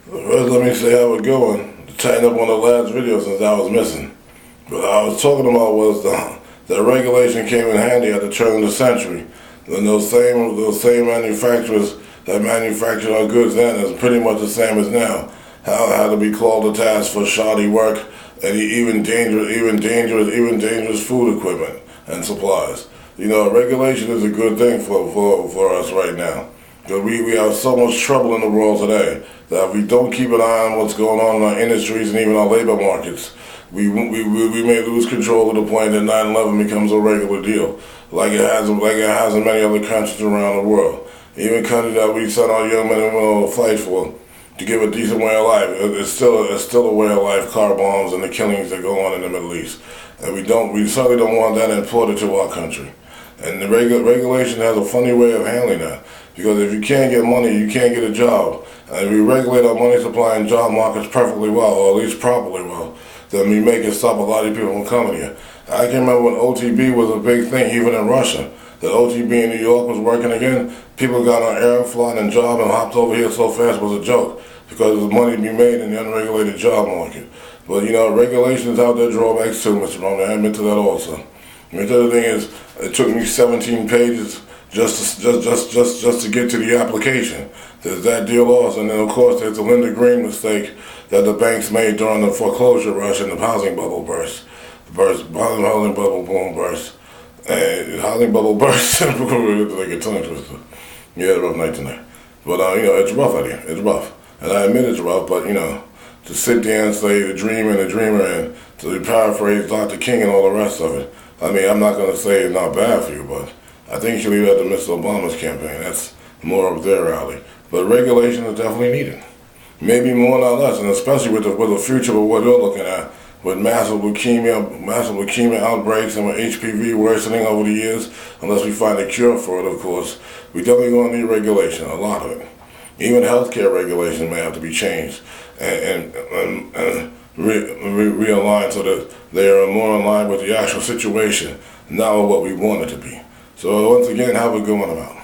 First, let me say how we're going. To tighten up on the last video since I was missing. What I was talking about was the regulation came in handy at the turn of the century. Then those same manufacturers that manufactured our goods then is pretty much the same as now. How had to be called to task for shoddy work and even dangerous food equipment and supplies. You know, regulation is a good thing for us right now. Because we have so much trouble in the world today that if we don't keep an eye on what's going on in our industries and even our labor markets, we may lose control to the point that 9/11 becomes a regular deal, like it has in many other countries around the world. Even countries that we send our young men and women to fight for to give a decent way of life, it's still a way of life. Car bombs and the killings that go on in the Middle East, and we certainly don't want that imported to our country. And the regulation has a funny way of handling that. Because if you can't get money, you can't get a job. And if we regulate our money supply and job markets perfectly well, or at least properly well, then we make it stop a lot of people from coming here. I can remember when OTB was a big thing, even in Russia. That OTB in New York was working again. People got on Aeroflot and job and hopped over here so fast it was a joke. Because there's money to be made in the unregulated job market. But you know, regulations have their drawbacks too, Mr. Roman. I admit to that also. And the other thing is, it took me 17 pages just to get to the application. There's that deal also, and then of course there's the Linda Green mistake that the banks made during the foreclosure rush and the housing bubble burst. Housing bubble boom burst. Housing bubble burst. Like a tongue twister. Yeah, rough night tonight. But you know, it's rough out here. It's rough, and I admit it's rough. But you know, to sit there and say the dream and the dreamer, and to paraphrase Dr. King and all the rest of it. I mean, I'm not going to say it's not bad for you, but I think you should leave that to Mr. Obama's campaign. That's more of their rally. But regulation is definitely needed. Maybe more, not less, and especially with the future of what you're looking at, with massive leukemia outbreaks and with HPV worsening over the years, unless we find a cure for it, of course, we definitely going to need regulation, a lot of it. Even healthcare regulation may have to be changed and realigned so that they are more in line with the actual situation, not with what we want it to be. So once again, have a good one about.